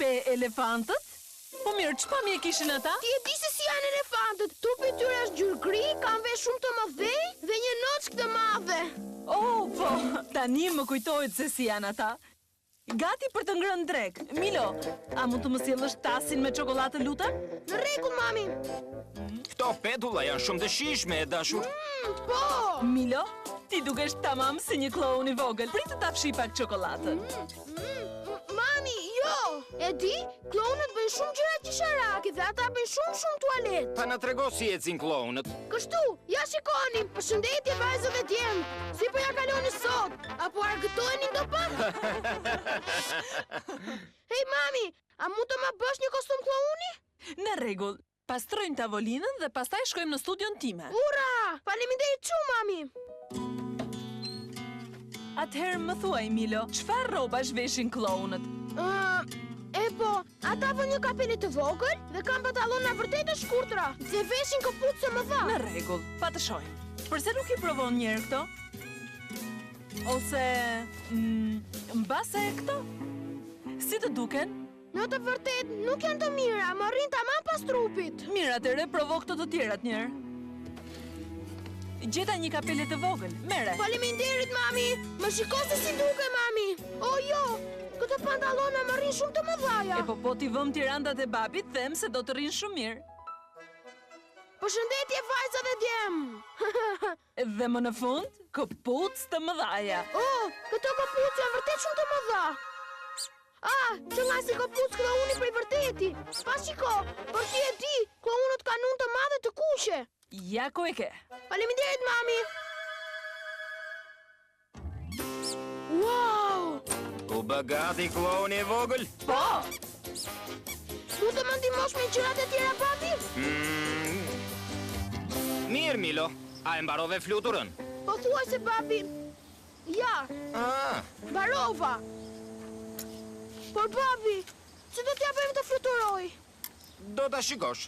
Dhe elefantët? Po mirë, ç'pa mje kishin ata? Ti e di se si janë elefantët. Trupi i tyre është gjyrë gri, kanë vesh shumë të mëdhej dhe një nockë të madhe. Oh, po, tani më kujtohet se si janë ata. Gati për të ngrënë drek. Milo, a mund të më sjellësh tasin me çokoladë lutem? Në rregull, mami. Këto petulla janë shumë të shijshme, e dashur. Po. Milo, ti dukesh tamam si një kloun i vogël. Pritë ta fshi pak çokoladën. Mami, jo. E di, klounët bëjnë shumë gjëra qisharake dhe ata bëjnë shumë tualet. Pa na trego si ecin klounët. Kështu, ja shikoni, përshëndetje vajzë dhe djemë. Si po ja kaloni sot? Apo argëtojeni ndopak? Hej, mami, a mund të më bësh një kostum klouni? Në rregull. Pastrojmë tavolinën dhe pastaj shkojmë në studion time. Ura! Faleminderit shumë, mami. Atëherë më thuaj, Milo, çfarë rrobash veshin klounët? Po, ata vën një kapele të vogël dhe kanë pantallona vërtet të shkurtra, dhe veshin këpucë të mëdha. Në rregull, pa të shohim. Përse nuk i provon një herë këto? Ose mbase këto? Si të duken? Në të vërtet, nuk janë të mira, më rrin tamam pas trupit. Mirë, atëherë provo këto të tjerat një herë. Gjeta një kapele të vogël, mere. Faleminderit, mami. Më shiko se si duke, mami. O, jo. Këto pantallona më rrin shumë të mëdhaja. Po ti vëm tirandat e babit, them se do të rrin shumë mirë. Përshëndetje vajza dhe djem. Dhe më në fund, këpucë të mëdhaja. Këto këpucë janë vërtet shumë të mëdha. Që nga si këpucë klouni prej vërteti. Pa shiko, për ti e di, klounët kanë unë të madhe të kuqe. Ja ku e ke. Faleminderit, mami. Wow! U bë gati klouni i vogël? Po! Mu të më ndihmosh me gjërat e tjera, papi? Mirë, Milo. A e mbarove fluturën? Po thuaj se, papi. Ja, mbarova. Por, papi, që do t'ja bëjmë të fluturoj? Do ta shikosh.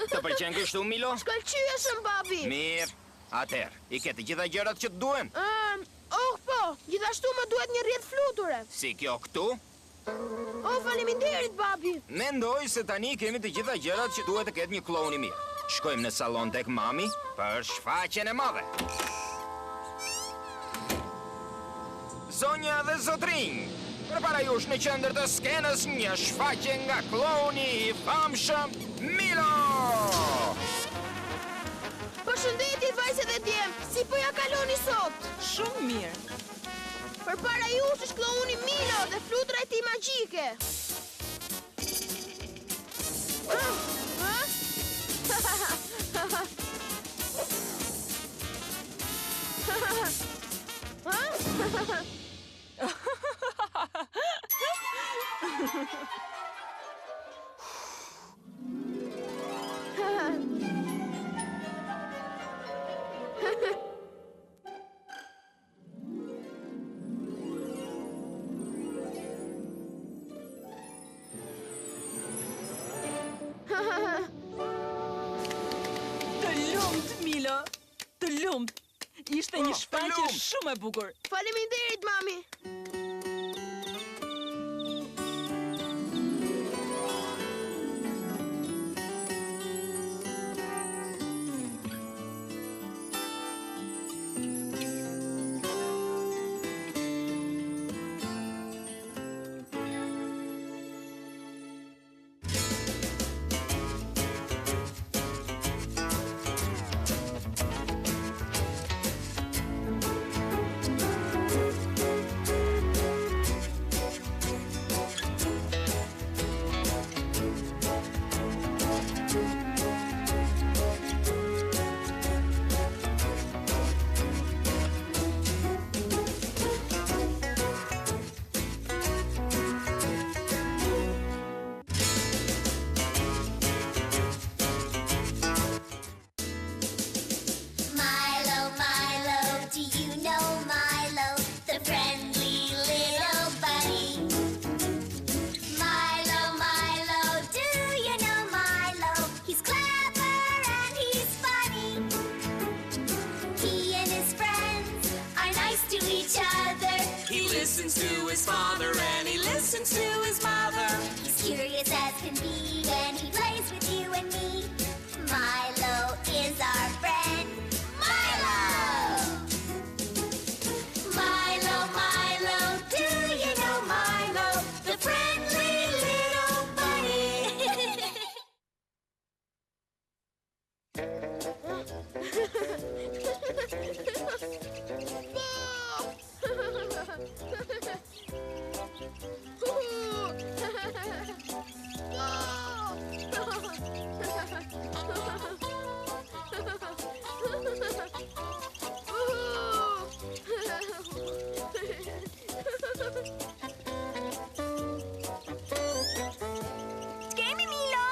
Të pëlqen kështu, Milo? Shkëlqyeshëm, papi. Mirë. Atëherë, i ke të gjitha gjërat që të duhen? Po, gjithashtu më duhet një rrjedh fluture. Si kjo këtu? Faleminderit, papi. Mendoj se tani kemi të gjitha gjërat që duhet të ketë një kloun i mirë. Shkojmë në sallon tek mami për shfaqjen e madhe. Zonja dhe zotrinj, përpara jush në qendër të skenës një shfaqje nga klouni i famshëm Milo! Përshëndetje vajzë dhe djem, si po ja kaloni sot? Shumë mirë. Përpara jush është klouni Milo dhe flutura e tij magjike. Të lumt, Milo. Të lumt. Ishte një shfaqje shumë e bukur. Faleminderit, mami. to his mother. He's curious as can be when he plays with you and me. Milo is our friend. Milo! Milo, Milo, do you know Milo? The friendly little bunny. Kemi Milo.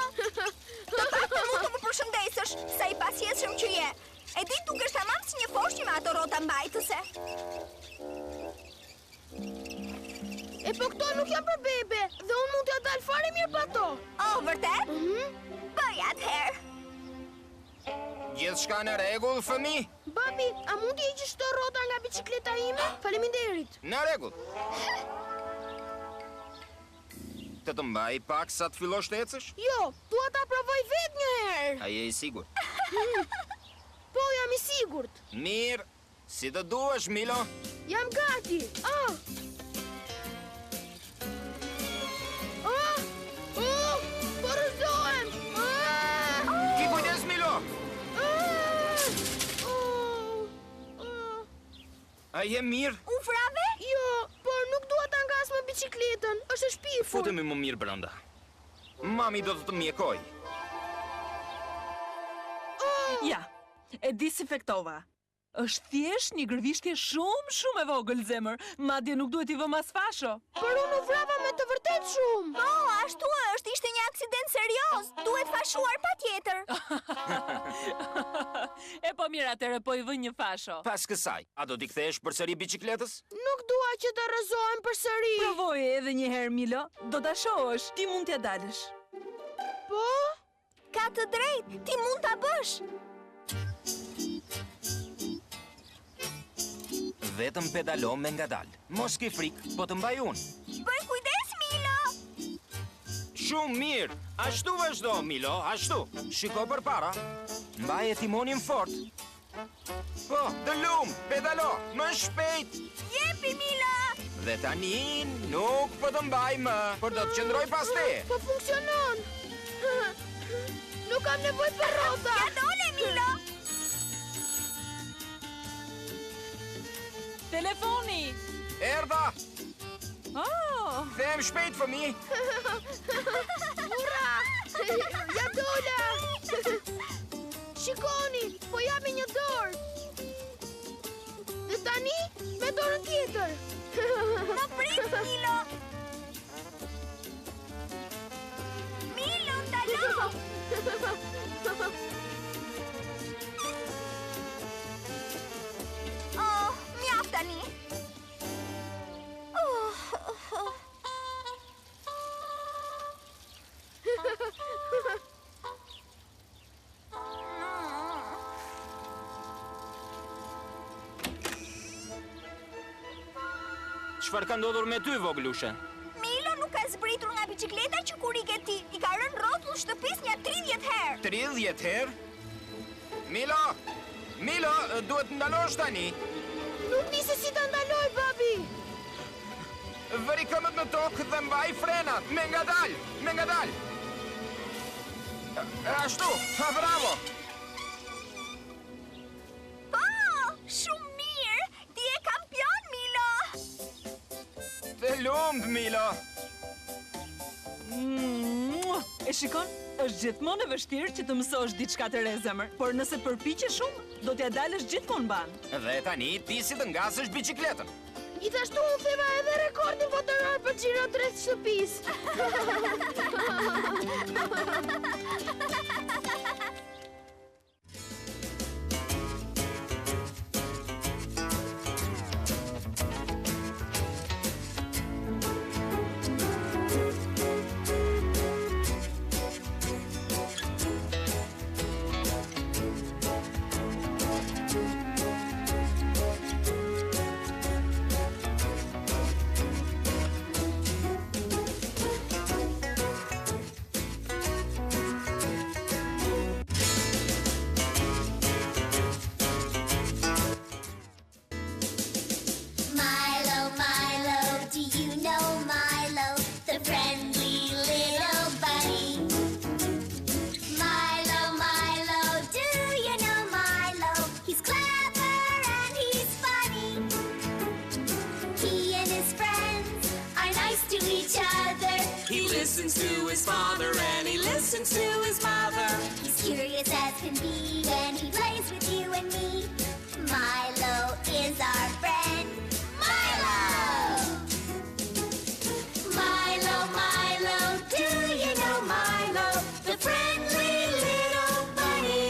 Të pak mund të më përshëndesësh, sa I pasjetshëm që je. E di dukesh tamam si një foshqi me ato rrota mbajtëse. E po këto nuk janë për bebe, dhe unë mund t'ja dal fare mirë pa to. Oh, vërtet? Bëj atëherë. Gjithçka në rregull, fëmi? Babi, a mund t'i heqësh këto rrota nga bicikleta ime? Faleminderit. Në rregull. Të mbaj pak sa të fillosh të ecësh? Jo, dua ta provoj vetë një herë. A je I sigur? Po, jam I sigurt. Mirë, si të duash, Milo. Jam gati. Po rëzohem. Ki kujdes, Milo. A je mirë? U vrave? Jo, por nuk dua ta ngas me bicikletën. Është e shpifur. Futemi më mirë brenda. Mami do të mjekoj. Ja, e disinfektova. Është thjesht një gërvishtje shumë e vogël, zemër. Madje nuk duhet I vë mas fasho. Por unë u vrava me të vërtet shumë. Po, ashtu është, ishte një aksident serioz. Duhet fashuar patjetër. E po mirë atëre, po I vë një fasho. Pas kësaj, a do t'i kthesh përsëri bicikletës? Nuk dua që të rrëzohem përsëri. Provoje edhe një herë, Milo. Do ta shohësh, ti mund t'ja dalësh. Po? Ka të drejtë, ti mund ta bësh. Vetëm pedalo me ngadal. Mos ki frik, po të mbaj unë. Bëj kujdes, Milo. Shumë mirë. Ashtu vazhdo, Milo, ashtu. Shiko përpara. Mbaje timonin fort. Po, të lumë, pedalo, më shpejt. Jepi, Milo. Dhe tani nuk po të mbaj më, por do të qëndroj pas te. Po funksionon. Nuk kam nevojë për rrota. Ja dole, Milo. Telefoni! Erdha, Oh! them shpejt, fëmi. Ura! Ja dola! Shikoni, po japi një dorë. Dhe tani, me dorën tjetër. Më prit, Milo. Milo, ndalo. Oh, mjaft tani. Çfarë ka ndodhur me ty, voglushe? Milo nuk ka zbritur nga bicikleta që kur I ke ti. I ka rënë rrotull shtëpis një 30 herë. 30 herë? Milo! Milo, duhet ndalosh tani. Nuk di se si ta ndaloj, babi. Vëri këmbët në tokë dhe mbaj frenat. Me ngadal, me ngadal. Ashtu, bravo. Po, shumë mirë. Ti je kampion, Milo. Të lumt, Milo. E shikon, është gjithmonë e vështirë që të mësosh diçka të re, zemër, por nëse përpiqesh shumë, do t'ja dalësh gjithmonë banë. Dhe tani ti si të ngasësh bicikletën. Gjithashtu unë theva edhe rekordin botëror për xhiro drejt shtëpisë. father and he listens to his mother. He's curious as can be when he plays with you and me. Milo is our friend. Milo! Milo, Milo, do you know Milo? The friendly little bunny.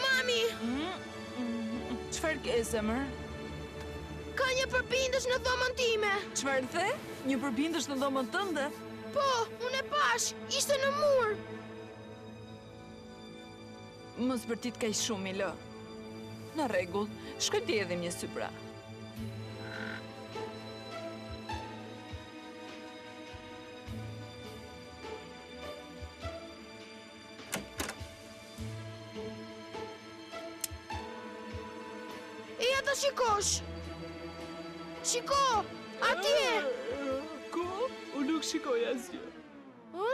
Mami, Çfarë ke zemër? ka një përbindës në dhomën time. Çfarë the? Një përbindësh në dhomën tënde? Po, unë e pash, ishte në mur. Mos bërtit kaq shumë, Milo. Në rregull, shkoj të hedhim një sy pra. Eja ta shikosh. Shiko, atje. Ko? Unë nuk shikoj asgjë. Ë?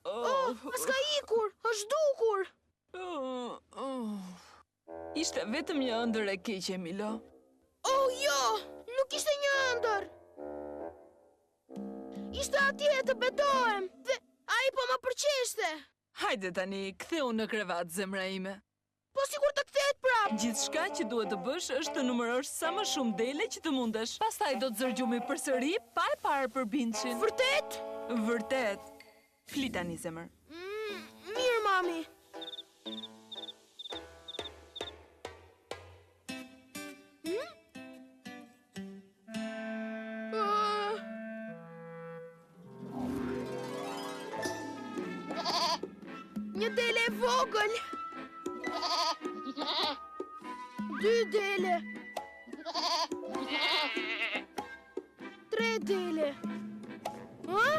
Oh, s'ka ikur, është dukur. Ishte vetëm një ëndër e keqe, Milo. Oh, jo, nuk ishte një ëndër. Ishte atje të betohem, dhe ai po më përqeshte. Hajde tani, ktheu në krevat, zemra ime. Po sikur të kthehet prap. Gjithçka që duhet të bësh është të numërosh sa më shumë dele që të mundesh. Pastaj do të zërgjumi përsëri pa e parë përbindçin. Vërtet? Vërtet. Fli tani, zemër. Mirë, mami. Një dele e vogël. 2 dele. 3 dele. Hë?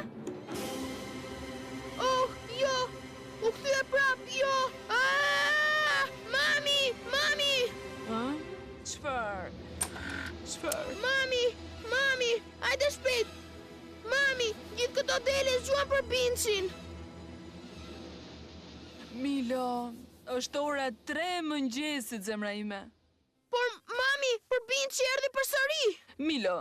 Oh, jo. U kthye prap, jo. Mami, mami. Ë? Çfarë? Mami, mami, hajde shpejt. Mami, gjithë këto dele zgjuan për binçin. Milo, është ora 3 mëngjesit, zemra ime. Por, mami, për binçi erdhi përsëri. Milo,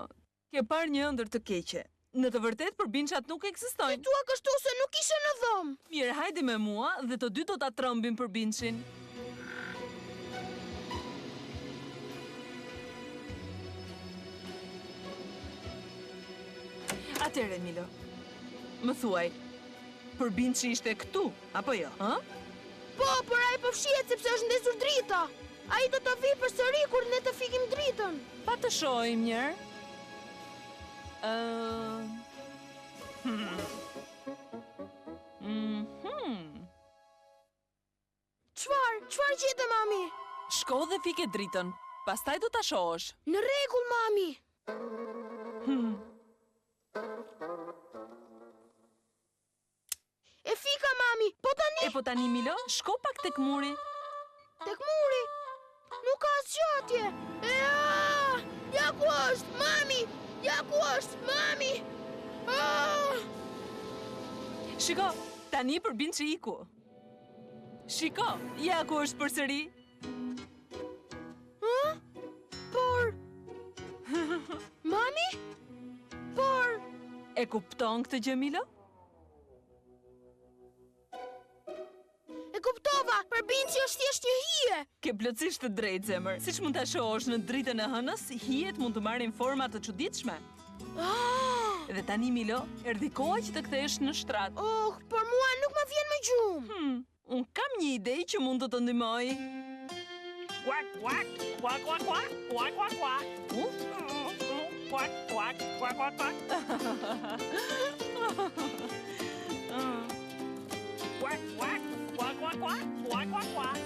ke parë një ëndër të keqe. Në të vërtet përbinçat nuk ekzistojnë. Tua kështu se nuk ishe në dhomë. Mirë, hajde me mua dhe të dy do ta trëmbim përbinçin. Atëre, Milo, më thuaj, përbinçi ishte këtu, apo jo, ë? Po, por ai po fshihet sepse është ndezur drita. Ai do të vi përsëri kur ne të fikim dritën. Pa të shohim njërë. Çfarë gjete, mami? Shko dhe fike dritën, pastaj do ta shohësh. Në rregull, mami. E fika, mami, po tani. E po tani, Milo, shko pak tek muri. Tek muri? Nuk ka asgjë atje. Ja ku është, mami. Ja ku është, mami. Shiko, tani përbinçi iku. Shiko, ja ku është përsëri. Por... Mami? Por... E kupton këtë gjë, Milo? E kuptova, përbinçi është thjesht një hije. Ke plotësisht të drejtë, zemër. Siç mund ta shohësh në dritën e hënës, hijet mund të marrin forma të çuditshme. Dhe tani, Milo, erdhi koha që të kthehesh në shtrat. Oh, por mua nuk më vjen me gjumë. Unë kam një ide që mund të të ndihmoj. Quack, quack, quack, quack, quack, quack, quack, quack. Quack, quack, quack, quack, quack. Quack, quack, quack, quack, quack, quack, quack, quack.